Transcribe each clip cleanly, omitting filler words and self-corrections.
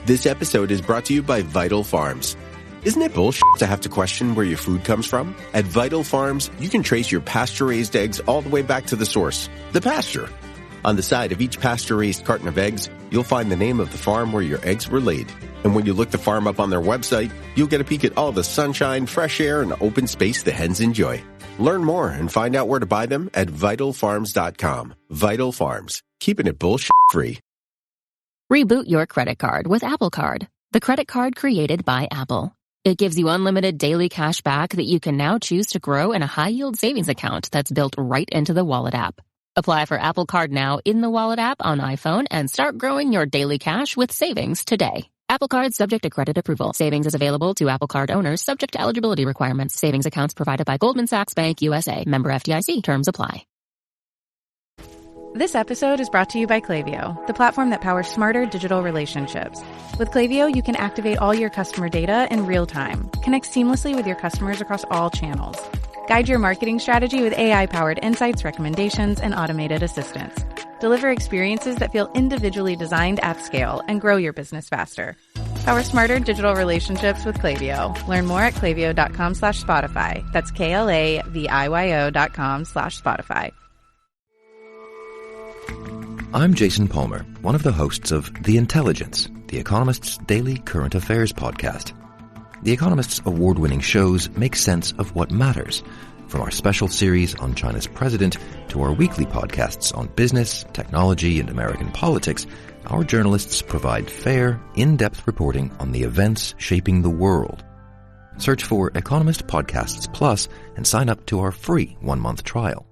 This episode is brought to you by Vital Farms. Isn't it bullshit to have to question where your food comes from? At Vital Farms, you can trace your pasture-raised eggs all the way back to the source, the pasture. On the side of each pasture-raised carton of eggs, you'll find the name of the farm where your eggs were laid. And when you look the farm up on their website, you'll get a peek at all the sunshine, fresh air, and open space the hens enjoy. Learn more and find out where to buy them at vitalfarms.com. Vital Farms, keeping it bullshit-free. Reboot your credit card with Apple Card, the credit card created by Apple. It gives you unlimited daily cash back that you can now choose to grow in a high-yield savings account that's built right into the Wallet app. Apply for Apple Card now in the Wallet app on iPhone and start growing your daily cash with savings today. Apple Card subject to credit approval. Savings is available to Apple Card owners subject to eligibility requirements. Savings accounts provided by Goldman Sachs Bank USA. Member FDIC. Terms apply. This episode is brought to you by Klaviyo, the platform that powers smarter digital relationships. With Klaviyo, you can activate all your customer data in real time, connect seamlessly with your customers across all channels, guide your marketing strategy with AI-powered insights, recommendations, and automated assistance. Deliver experiences that feel individually designed at scale and grow your business faster. Power smarter digital relationships with Klaviyo. Learn more at klaviyo.com/Spotify. That's KLAVIYO.com/Spotify. I'm Jason Palmer, one of the hosts of The Intelligence, The Economist's daily current affairs podcast. The Economist's award-winning shows make sense of what matters, from our special series on China's president to our weekly podcasts on business, technology, and American politics. Our journalists provide fair, in-depth reporting on the events shaping the world. Search for Economist Podcasts Plus and sign up to our free 1-month trial.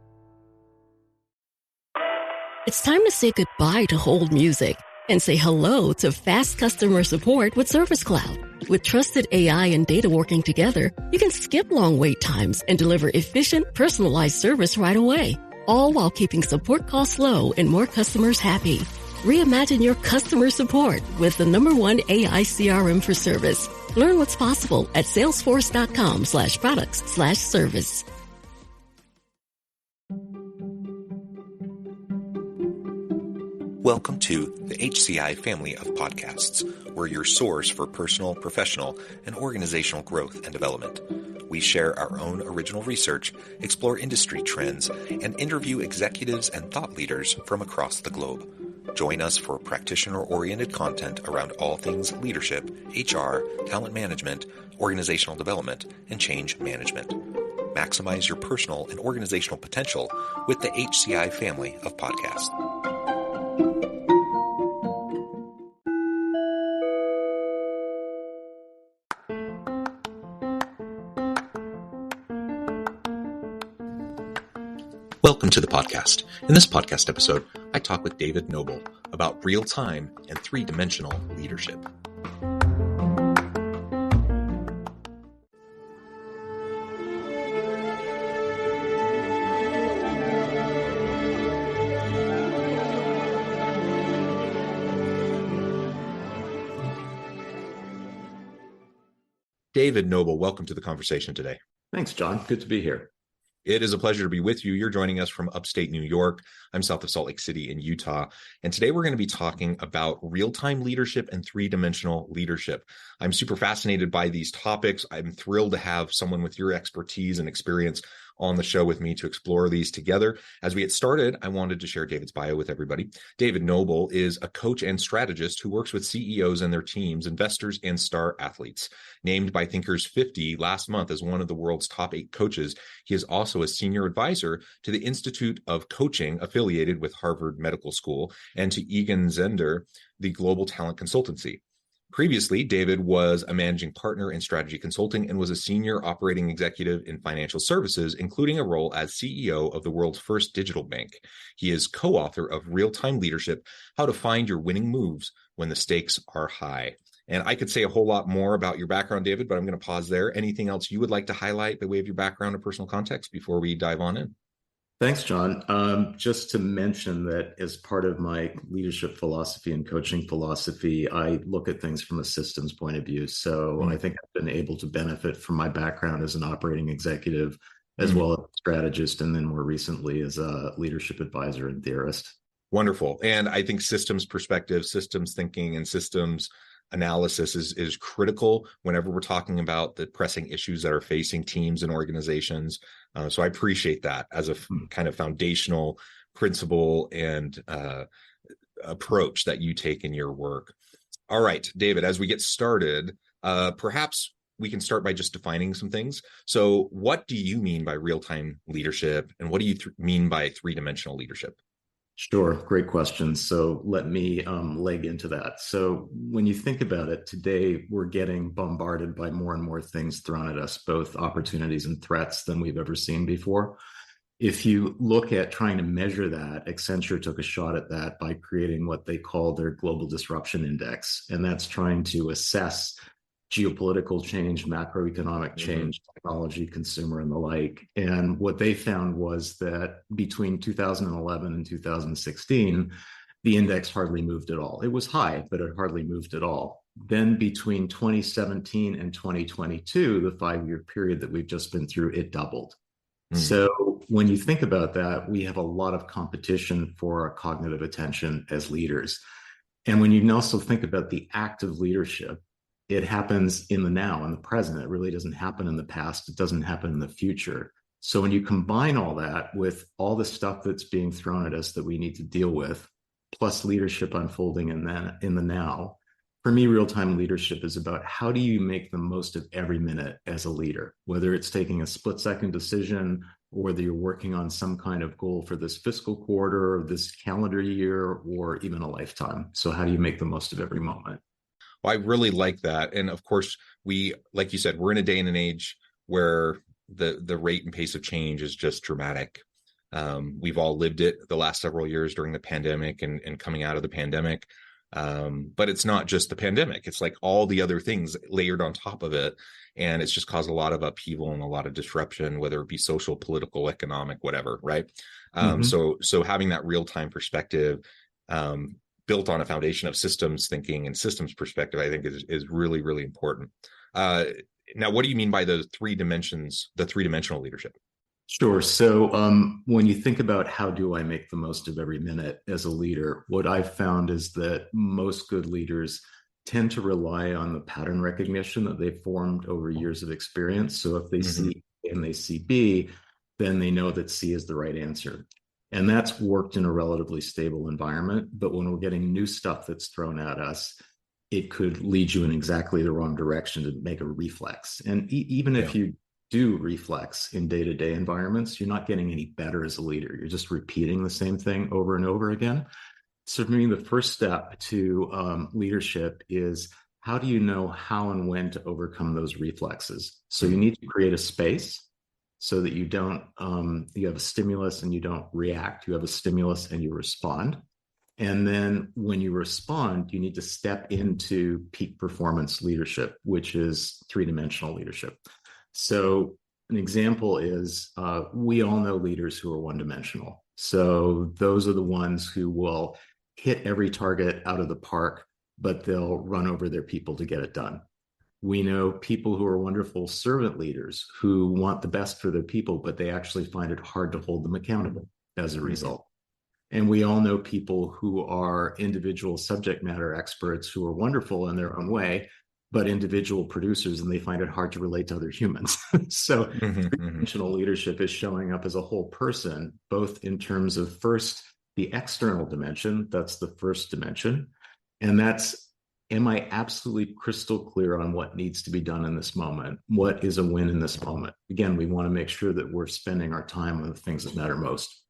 It's time to say goodbye to hold music and say hello to fast customer support with Service Cloud. With trusted AI and data working together, you can skip long wait times and deliver efficient, personalized service right away, all while keeping support costs low and more customers happy. Reimagine your customer support with the #1 AI CRM for service. Learn what's possible at salesforce.com/products/service. Welcome to the HCI family of podcasts. We're your source for personal, professional, and organizational growth and development. We share our own original research, explore industry trends, and interview executives and thought leaders from across the globe. Join us for practitioner-oriented content around all things leadership, HR, talent management, organizational development, and change management. Maximize your personal and organizational potential with the HCI family of podcasts. Welcome to the podcast. In this podcast episode, I talk with David Noble about real-time and three-dimensional leadership. David Noble, welcome to the conversation today. Thanks, John. Good to be here. It is a pleasure to be with you. You're joining us from upstate New York. I'm south of Salt Lake City in Utah. And today we're going to be talking about real-time leadership and three-dimensional leadership. I'm super fascinated by these topics. I'm thrilled to have someone with your expertise and experience on the show with me to explore these together. As we get started, I wanted to share David's bio with everybody. David Noble is a coach and strategist who works with CEOs and their teams, investors, and star athletes. Named by Thinkers 50 last month as one of the world's top 8 coaches, he is also a senior advisor to the Institute of Coaching affiliated with Harvard Medical School and to Egan Zehnder, the global talent consultancy. Previously, David was a managing partner in strategy consulting and was a senior operating executive in financial services, including a role as CEO of the world's first digital bank. He is co-author of Real-Time Leadership, How to Find Your Winning Moves When the Stakes Are High. And I could say a whole lot more about your background, David, but I'm going to pause there. Anything else you would like to highlight by way of your background or personal context before we dive on in? Thanks, John. Just to mention that as part of my leadership philosophy and coaching philosophy, I look at things from a systems point of view. So I think I've been able to benefit from my background as an operating executive, as well as a strategist, and then more recently as a leadership advisor and theorist. Wonderful. And I think systems perspective, systems thinking, and systems analysis is critical whenever we're talking about the pressing issues that are facing teams and organizations. So I appreciate that as a kind of foundational principle and approach that you take in your work. All right, David, as we get started, perhaps we can start by just defining some things. So what do you mean by real-time leadership, and what do you mean by three-dimensional leadership? Sure, great question. So let me leg into that. So when you think about it, today we're getting bombarded by more and more things thrown at us, both opportunities and threats than we've ever seen before. If you look at trying to measure that, Accenture took a shot at that by creating what they call their Global Disruption Index. And that's trying to assess geopolitical change, macroeconomic change, technology, consumer, and the like. And what they found was that between 2011 and 2016, the index hardly moved at all. It was high, but it hardly moved at all. Then between 2017 and 2022, the 5-year period that we've just been through, it doubled. So when you think about that, we have a lot of competition for our cognitive attention as leaders. And when you also think about the act of leadership, it happens in the now, in the present. It really doesn't happen in the past. It doesn't happen in the future. So when you combine all that with all the stuff that's being thrown at us that we need to deal with, plus leadership unfolding in the now, for me, real-time leadership is about how do you make the most of every minute as a leader, whether it's taking a split-second decision or whether you're working on some kind of goal for this fiscal quarter or this calendar year or even a lifetime. So how do you make the most of every moment? Well, I really like that. And of course, like you said, we're in a day and an age where the rate and pace of change is just dramatic. We've all lived it the last several years during the pandemic and coming out of the pandemic. But it's not just the pandemic. It's like all the other things layered on top of it. And it's just caused a lot of upheaval and a lot of disruption, whether it be social, political, economic, whatever, right? So having that real-time perspective, built on a foundation of systems thinking and systems perspective, I think is really, really important. Now, what do you mean by the three-dimensional leadership? Sure. So when you think about how do I make the most of every minute as a leader, what I've found is that most good leaders tend to rely on the pattern recognition that they've formed over years of experience. So if they see A and they see B, then they know that C is the right answer. And that's worked in a relatively stable environment. But when we're getting new stuff that's thrown at us, it could lead you in exactly the wrong direction to make a reflex. And even if you do reflex in day-to-day environments, you're not getting any better as a leader. You're just repeating the same thing over and over again. So for me, the first step to leadership is how do you know how and when to overcome those reflexes? So you need to create a space so that you don't, you have a stimulus and you don't react. You have a stimulus and you respond. And then when you respond, you need to step into peak performance leadership, which is three-dimensional leadership. So an example is we all know leaders who are one-dimensional. So those are the ones who will hit every target out of the park, but they'll run over their people to get it done. We know people who are wonderful servant leaders who want the best for their people, but they actually find it hard to hold them accountable as a result. And we all know people who are individual subject matter experts who are wonderful in their own way, but individual producers, and they find it hard to relate to other humans. So three-dimensional leadership is showing up as a whole person, both in terms of first, the external dimension, that's the first dimension. And that's, am I absolutely crystal clear on what needs to be done in this moment? What is a win in this moment? Again, we want to make sure that we're spending our time on the things that matter most.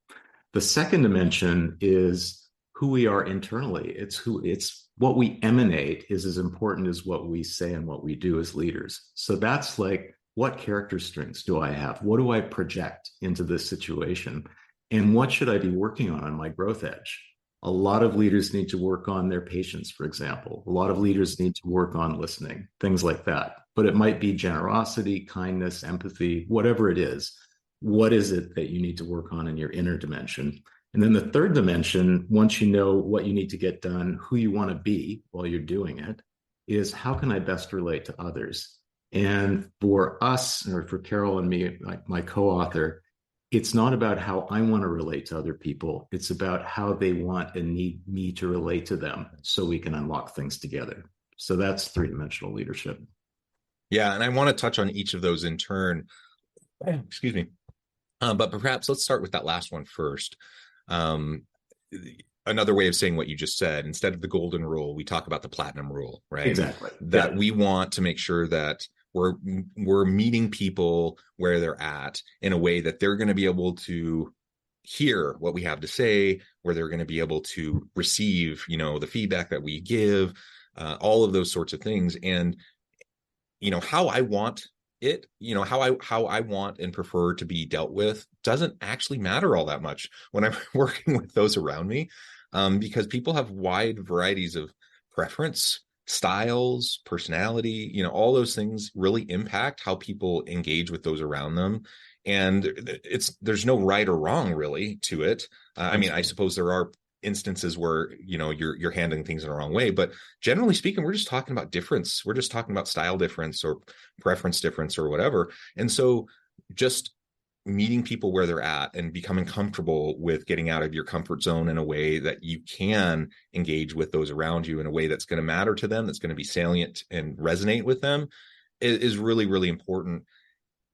The second dimension is who we are internally. It's what we emanate is as important as what we say and what we do as leaders. So that's like, what character strengths do I have? What do I project into this situation? And what should I be working on my growth edge? A lot of leaders need to work on their patience, for example. A lot of leaders need to work on listening, things like that. But it might be generosity, kindness, empathy, whatever it is. What is it that you need to work on in your inner dimension? And then the third dimension, once you know what you need to get done, who you want to be while you're doing it, is how can I best relate to others? And for us, or for Carol and me, my co-author, it's not about how I want to relate to other people. It's about how they want and need me to relate to them so we can unlock things together. So that's three-dimensional leadership. Yeah, and I want to touch on each of those in turn. Excuse me. But perhaps let's start with that last one first. Um, Another way of saying what you just said, instead of the golden rule, we talk about the platinum rule, right? Exactly. That we want to make sure that we're meeting people where they're at in a way that they're going to be able to hear what we have to say, where they're going to be able to receive, the feedback that we give, all of those sorts of things. And, how I want it, how I want and prefer to be dealt with doesn't actually matter all that much when I'm working with those around me, because people have wide varieties of preference, styles, personality, all those things really impact how people engage with those around them. And there's no right or wrong really to it. I mean, I suppose there are instances where you're handling things in the wrong way, but generally speaking, we're just talking about difference. We're just talking about style difference or preference difference or whatever. And so just meeting people where they're at and becoming comfortable with getting out of your comfort zone in a way that you can engage with those around you in a way that's going to matter to them, that's going to be salient and resonate with them is really, really important.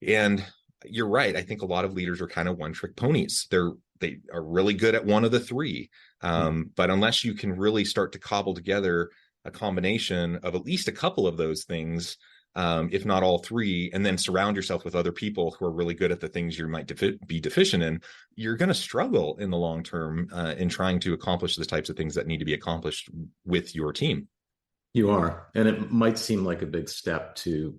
And you're right. I think a lot of leaders are kind of one-trick ponies. They are really good at one of the three. But unless you can really start to cobble together a combination of at least a couple of those things, if not all three, and then surround yourself with other people who are really good at the things you might be deficient in, you're going to struggle in the long term in trying to accomplish the types of things that need to be accomplished with your team. You are. And it might seem like a big step to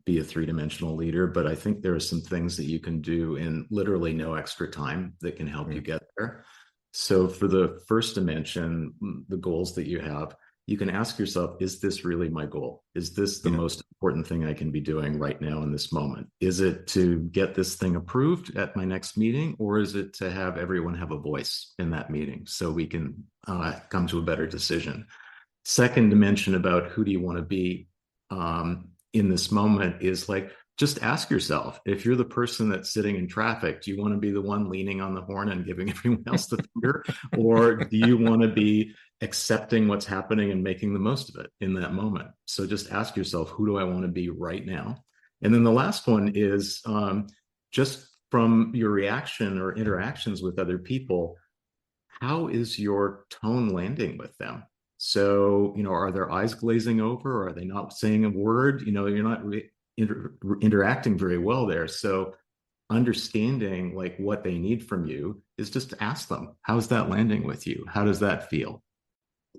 be a three-dimensional leader, but I think there are some things that you can do in literally no extra time that can help you get there. So for the first dimension, the goals that you have, you can ask yourself, is this really my goal? Is this the most important thing I can be doing right now in this moment? Is it to get this thing approved at my next meeting, or is it to have everyone have a voice in that meeting so we can come to a better decision? Second dimension about who do you want to be in this moment is like, just ask yourself, if you're the person that's sitting in traffic, do you want to be the one leaning on the horn and giving everyone else the finger? Or do you want to be accepting what's happening and making the most of it in that moment? So just ask yourself, who do I want to be right now? And then the last one is just from your reaction or interactions with other people, how is your tone landing with them? So, are their eyes glazing over? Or are they not saying a word? You're not interacting very well there. So understanding like what they need from you is just to ask them, how's that landing with you? How does that feel?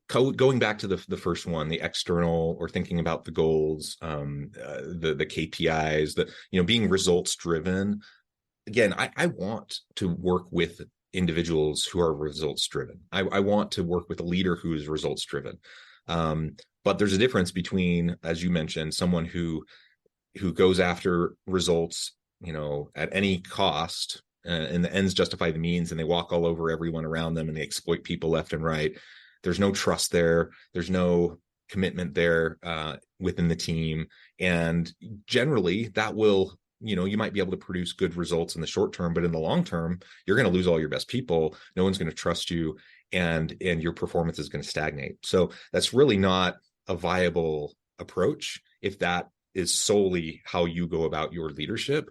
Going back to the first one, the external, or thinking about the goals, the KPIs, being results driven. Again, I want to work with individuals who are results driven. I want to work with a leader who is results driven. But there's a difference between, as you mentioned, someone who goes after results, at any cost, and the ends justify the means, and they walk all over everyone around them and they exploit people left and right. There's no trust there. There's no commitment there within the team. And generally that will, you might be able to produce good results in the short term, but in the long term, you're going to lose all your best people. No one's going to trust you, and your performance is going to stagnate. So that's really not a viable approach if that is solely how you go about your leadership.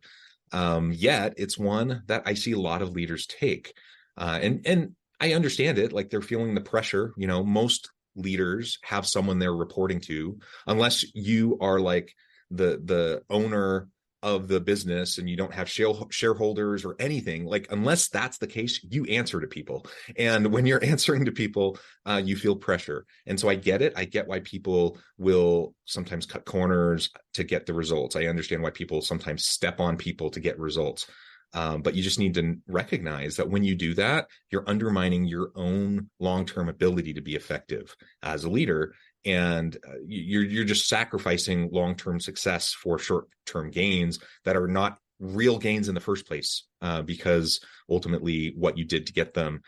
Yet it's one that I see a lot of leaders take. And I understand it. Like, they're feeling the pressure. Most leaders have someone they're reporting to, unless you are like the owner of the business and you don't have shareholders or anything. Like, unless that's the case, you answer to people. And when you're answering to people, you feel pressure. And so I get it. I get why people will sometimes cut corners to get the results. I understand why people sometimes step on people to get results. But you just need to recognize that when you do that, you're undermining your own long-term ability to be effective as a leader. And you're just sacrificing long-term success for short-term gains that are not real gains in the first place, because ultimately what you did to get them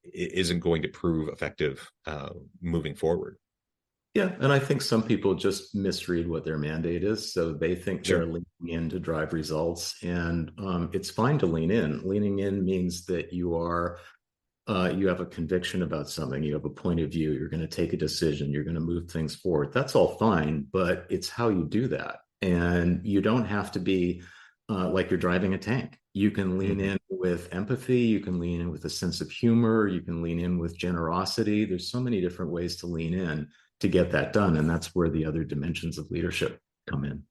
isn't going to prove effective moving forward. Yeah, and I think some people just misread what their mandate is. So they think they're leaning in to drive results. And it's fine to lean in. Leaning in means that you are you have a conviction about something, you have a point of view, you're going to take a decision, you're going to move things forward. That's all fine, but it's how you do that. And you don't have to be like you're driving a tank. You can lean in with empathy, you can lean in with a sense of humor, you can lean in with generosity. There's so many different ways to lean in to get that done. And that's where the other dimensions of leadership come in.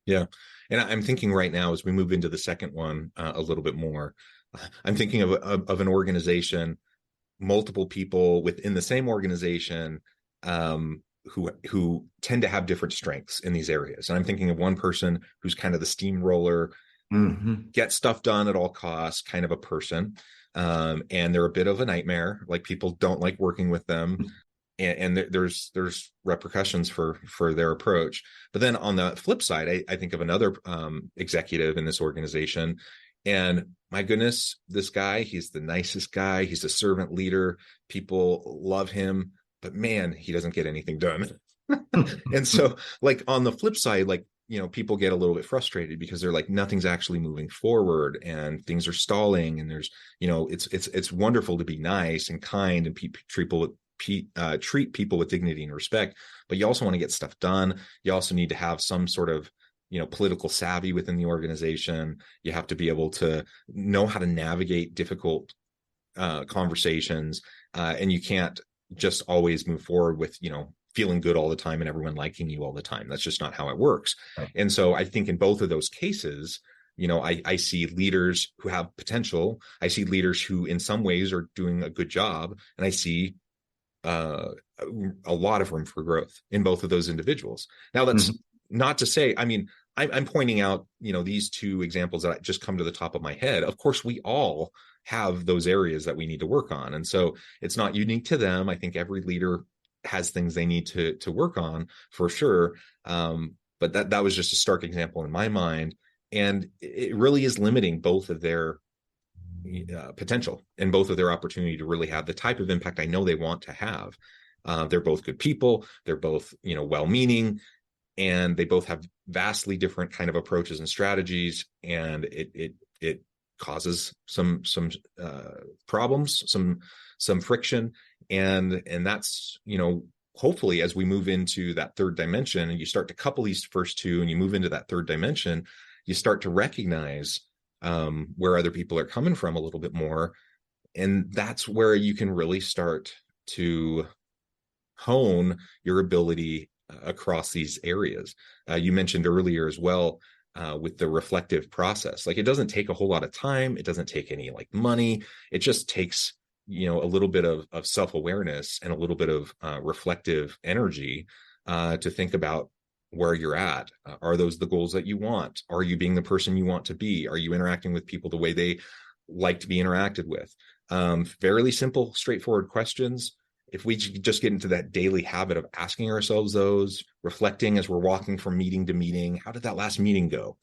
Yeah. And I'm thinking right now, as we move into the second one a little bit more, I'm thinking of an organization, multiple people within the same organization who tend to have different strengths in these areas. And I'm thinking of one person who's kind of the steamroller, get stuff done at all costs kind of a person. And they're a bit of a nightmare. Like, people don't like working with them. And there's repercussions for their approach. But then on the flip side, I think of another executive in this organization. And my goodness, this guy, he's the nicest guy. He's a servant leader. People love him, but man, he doesn't get anything done. And so, like, on the flip side, like, people get a little bit frustrated because they're like, nothing's actually moving forward and things are stalling. And there's, it's wonderful to be nice and kind and treat people with dignity and respect, but you also want to get stuff done. You also need to have some sort of political savvy within the organization. You have to be able to know how to navigate difficult conversations, and you can't just always move forward with feeling good all the time and everyone liking you all the time. That's just not how it works. Right. And so I think in both of those cases, I see leaders who have potential. I see leaders who in some ways are doing a good job, and I see a lot of room for growth in both of those individuals. Now, that's not to say, I'm pointing out, these two examples that just come to the top of my head. Of course, we all have those areas that we need to work on. And so it's not unique to them. I think every leader has things they need to work on for sure. But that was just a stark example in my mind. And it really is limiting both of their potential and both of their opportunity to really have the type of impact I know they want to have. They're both good people. They're both, well-meaning, and they both have vastly different kind of approaches and strategies. And it causes some problems, some friction. And that's, hopefully as we move into that third dimension and you start to couple these first two and you move into that third dimension, you start to recognize where other people are coming from a little bit more. And that's where you can really start to hone your ability across these areas. You mentioned earlier as well with the reflective process. Like, it doesn't take a whole lot of time. It doesn't take any money. It just takes, a little bit of self-awareness and a little bit of reflective energy to think about where you're at. Are those the goals that you want? Are you being the person you want to be? Are you interacting with people the way they like to be interacted with? Fairly simple, straightforward questions. If we just get into that daily habit of asking ourselves those, reflecting as we're walking from meeting to meeting, how did that last meeting go?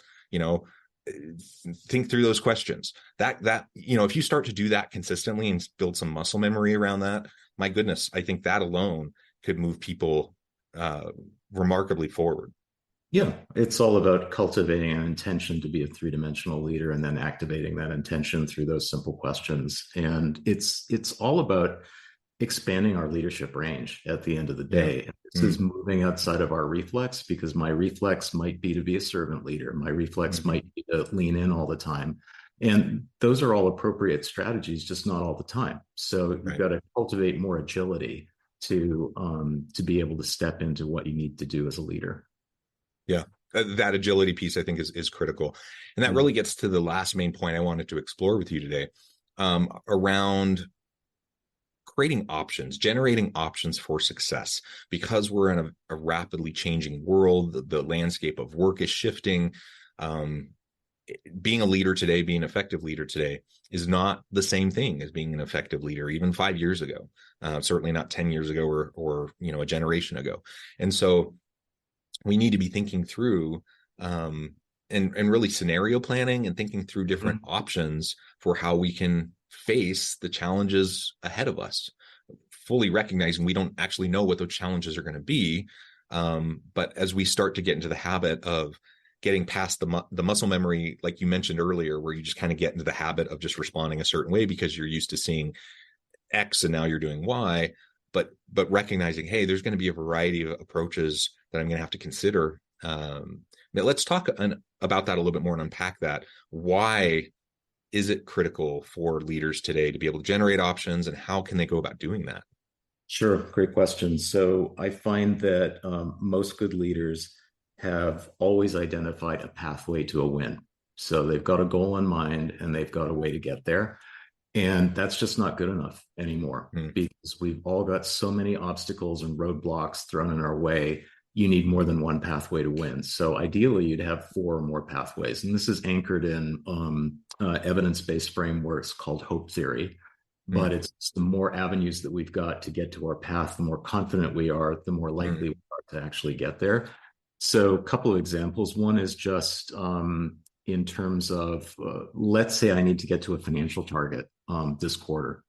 Think through those questions. That if you start to do that consistently and build some muscle memory around that, my goodness, I think that alone could move people remarkably forward. Yeah, it's all about cultivating an intention to be a three-dimensional leader and then activating that intention through those simple questions. And it's all about expanding our leadership range at the end of the day. Yeah. This is moving outside of our reflex, because my reflex might be to be a servant leader. My reflex might be to lean in all the time. And those are all appropriate strategies, just not all the time. So you've got to cultivate more agility to be able to step into what you need to do as a leader. Yeah, that agility piece, I think, is critical. And that really gets to the last main point I wanted to explore with you today, around creating options, generating options for success. Because we're in a rapidly changing world, the landscape of work is shifting. Being a leader today, being an effective leader today, is not the same thing as being an effective leader even 5 years ago, certainly not 10 years ago or a generation ago. And so we need to be thinking through and really scenario planning and thinking through different options for how we can face the challenges ahead of us, fully recognizing we don't actually know what those challenges are going to be. But as we start to get into the habit of getting past the muscle memory, like you mentioned earlier, where you just kind of get into the habit of just responding a certain way because you're used to seeing X and now you're doing Y, but recognizing, hey, there's going to be a variety of approaches that I'm going to have to consider. But let's talk about that a little bit more and unpack that. Why is it critical for leaders today to be able to generate options, and how can they go about doing that? Sure, great question. So I find that most good leaders have always identified a pathway to a win. So they've got a goal in mind and they've got a way to get there. And that's just not good enough anymore because we've all got so many obstacles and roadblocks thrown in our way. You need more than one pathway to win. So ideally, you'd have 4 or more pathways. And this is anchored in evidence-based frameworks called hope theory. But it's the more avenues that we've got to get to our path, the more confident we are, the more likely we are to actually get there. So a couple of examples. One is just in terms of, let's say I need to get to a financial target this quarter.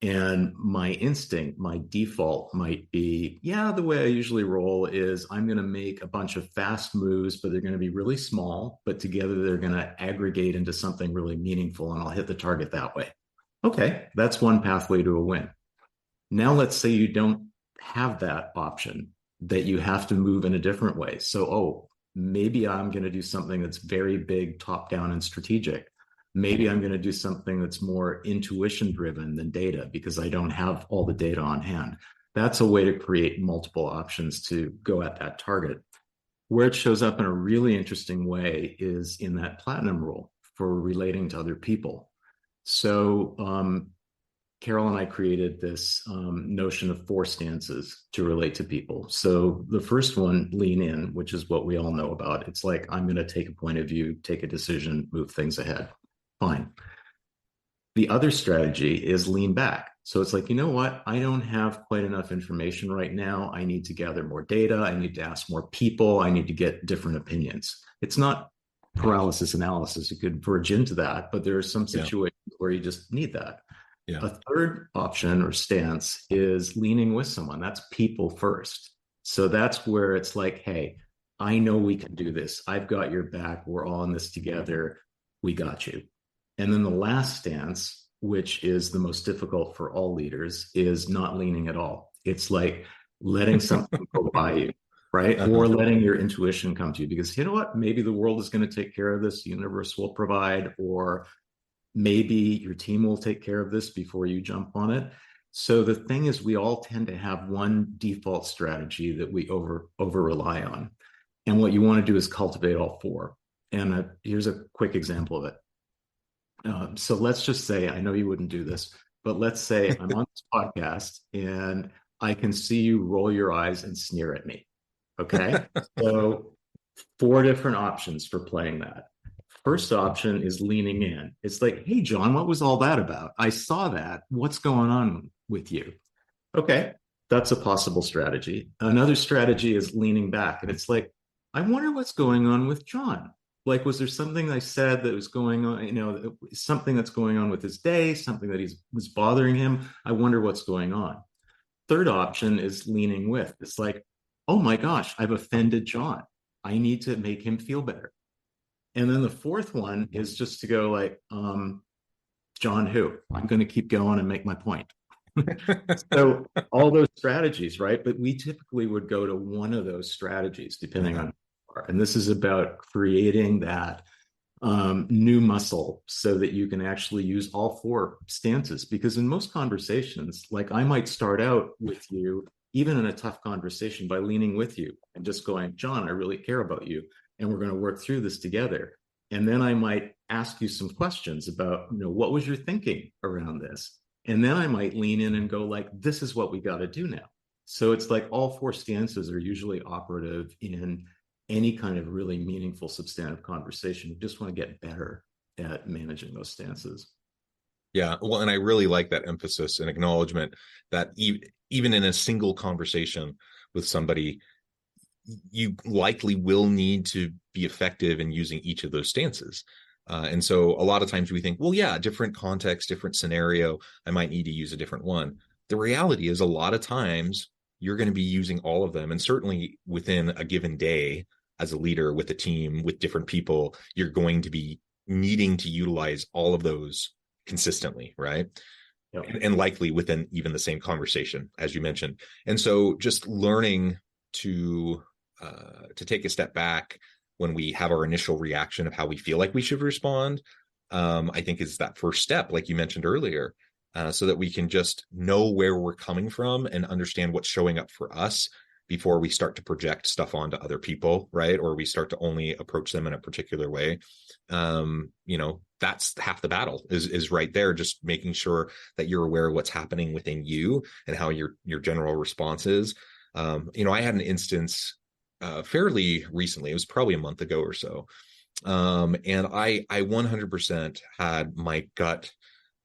And my instinct, my default might be, the way I usually roll is I'm going to make a bunch of fast moves, but they're going to be really small, but together they're going to aggregate into something really meaningful, and I'll hit the target that way. Okay, that's one pathway to a win. Now let's say you don't have that option, that you have to move in a different way. So, maybe I'm going to do something that's very big, top-down, and strategic. Maybe I'm going to do something that's more intuition-driven than data because I don't have all the data on hand. That's a way to create multiple options to go at that target. Where it shows up in a really interesting way is in that platinum rule for relating to other people. So Carol and I created this notion of 4 stances to relate to people. So the first one, lean in, which is what we all know about. It's like, I'm going to take a point of view, take a decision, move things ahead. Fine. The other strategy is lean back. So it's like, you know what? I don't have quite enough information right now. I need to gather more data. I need to ask more people. I need to get different opinions. It's not paralysis analysis. You could verge into that, but there are some situations where you just need that. A third option or stance is leaning with someone. That's people first. So that's where it's like, hey, I know we can do this. I've got your back. We're all in this together. We got you. And then the last stance, which is the most difficult for all leaders, is not leaning at all. It's like letting something go by you. Right? Or letting your intuition come to you because, you know what, maybe the world is going to take care of this, the universe will provide, or maybe your team will take care of this before you jump on it. So the thing is, we all tend to have one default strategy that we over rely on. And what you want to do is cultivate all 4. And here's a quick example of it. So let's just say, I know you wouldn't do this, but let's say I'm on this podcast and I can see you roll your eyes and sneer at me. Okay, so 4 different options for playing that. First option is leaning in. It's like, hey, John, what was all that about? I saw that. What's going on with you? Okay, that's a possible strategy. Another strategy is leaning back. And it's like, I wonder what's going on with John. Like, was there something I said that was going on, something that's going on with his day, something that was bothering him? I wonder what's going on. Third option is leaning with. It's like, oh my gosh, I've offended John. I need to make him feel better. And then the fourth one is just to go like, John who? I'm going to keep going and make my point. So all those strategies, right? But we typically would go to one of those strategies, depending on, and this is about creating that new muscle so that you can actually use all 4 stances. Because in most conversations, like I might start out with you, even in a tough conversation, by leaning with you and just going, John, I really care about you, and we're going to work through this together. And then I might ask you some questions about, what was your thinking around this? And then I might lean in and go like, this is what we got to do now. So it's like all 4 stances are usually operative in any kind of really meaningful, substantive conversation. We just want to get better at managing those stances. Yeah, well, and I really like that emphasis and acknowledgement that even in a single conversation with somebody, you likely will need to be effective in using each of those stances. And so a lot of times we think, well, yeah, different context, different scenario, I might need to use a different one. The reality is a lot of times you're going to be using all of them. And certainly within a given day as a leader with a team, with different people, you're going to be needing to utilize all of those consistently, right? Yep. and likely within even the same conversation, as you mentioned. And so just learning to take a step back when we have our initial reaction of how we feel like we should respond, I think is that first step, like you mentioned earlier, so that we can just know where we're coming from and understand what's showing up for us before we start to project stuff onto other people, right? Or we start to only approach them in a particular way. That's half the battle is right there. Just making sure that you're aware of what's happening within you and how your general response is. I had an instance fairly recently. It was probably a month ago or so. And I 100% had my gut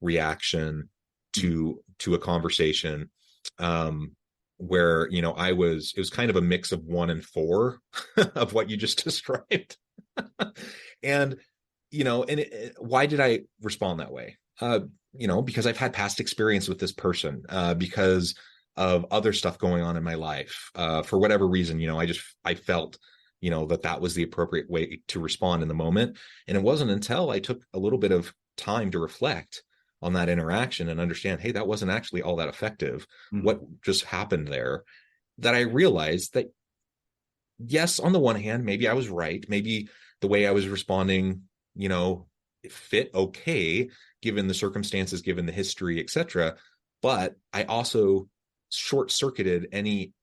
reaction to a conversation, where, it was kind of a mix of 1 and 4 of what you just described. And, why did I respond that way? Because I've had past experience with this person, because of other stuff going on in my life, for whatever reason, I felt, that was the appropriate way to respond in the moment. And it wasn't until I took a little bit of time to reflect on that interaction and understand, hey, that wasn't actually all that effective. Mm-hmm. What just happened there, that I realized that, yes, on the one hand, maybe I was right. Maybe the way I was responding, it fit okay, given the circumstances, given the history, etc. But I also short-circuited any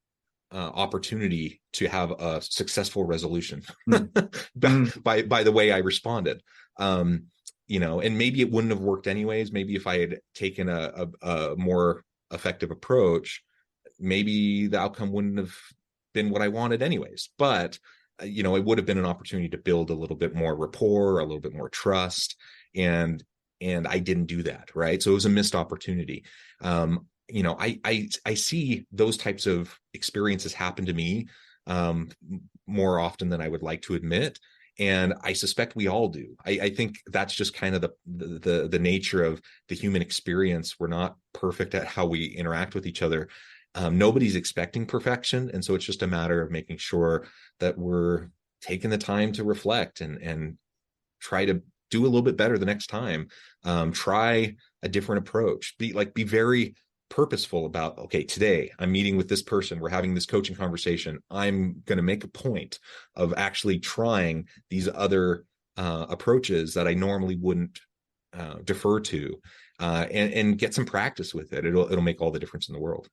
opportunity to have a successful resolution by the way I responded. And maybe it wouldn't have worked anyways. Maybe if I had taken a more effective approach, maybe the outcome wouldn't have been what I wanted anyways. But, it would have been an opportunity to build a little bit more rapport, a little bit more trust. And I didn't do that, right? So it was a missed opportunity. I see those types of experiences happen to me more often than I would like to admit. And I suspect we all do. I think that's just kind of the nature of the human experience. We're not perfect at how we interact with each other. Nobody's expecting perfection. And so it's just a matter of making sure that we're taking the time to reflect and try to do a little bit better the next time. Try a different approach. Be very purposeful about, okay, today I'm meeting with this person, we're having this coaching conversation, I'm going to make a point of actually trying these other approaches that I normally wouldn't defer to, and get some practice with it. It'll make all the difference in the world.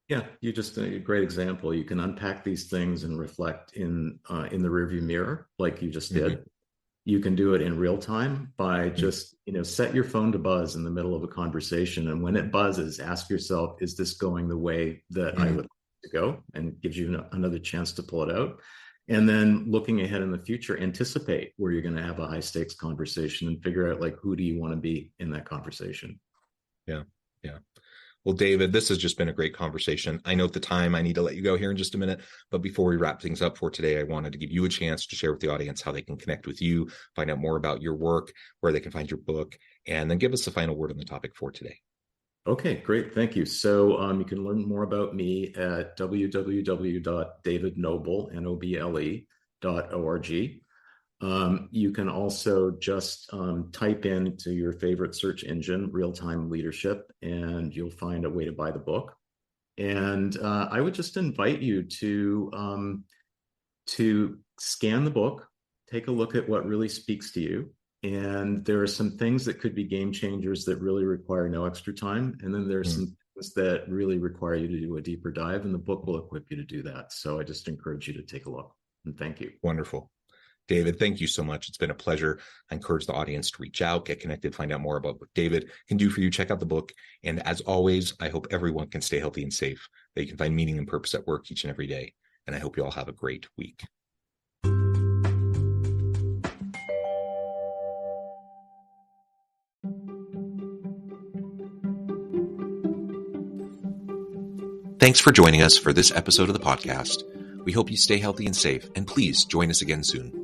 Yeah, you just a great example. You can unpack these things and reflect in the rearview mirror, like you just did. Mm-hmm. You can do it in real time by just, set your phone to buzz in the middle of a conversation. And when it buzzes, ask yourself, is this going the way that I would like to go? And gives you another chance to pull it out. And then looking ahead in the future, anticipate where you're going to have a high stakes conversation and figure out, who do you want to be in that conversation? Yeah. Yeah. Well, David, this has just been a great conversation. I know at the time I need to let you go here in just a minute, but before we wrap things up for today, I wanted to give you a chance to share with the audience how they can connect with you, find out more about your work, where they can find your book, and then give us the final word on the topic for today. Okay, great. Thank you. So you can learn more about me at www.davidnoble.org. You can also just type into your favorite search engine, real-time leadership, and you'll find a way to buy the book. And I would just invite you to scan the book, take a look at what really speaks to you. And there are some things that could be game changers that really require no extra time. And then there are some things that really require you to do a deeper dive, and the book will equip you to do that. So I just encourage you to take a look. And thank you. Wonderful. David, thank you so much. It's been a pleasure. I encourage the audience to reach out, get connected, find out more about what David can do for you. Check out the book. And as always, I hope everyone can stay healthy and safe, that you can find meaning and purpose at work each and every day. And I hope you all have a great week. Thanks for joining us for this episode of the podcast. We hope you stay healthy and safe, and please join us again soon.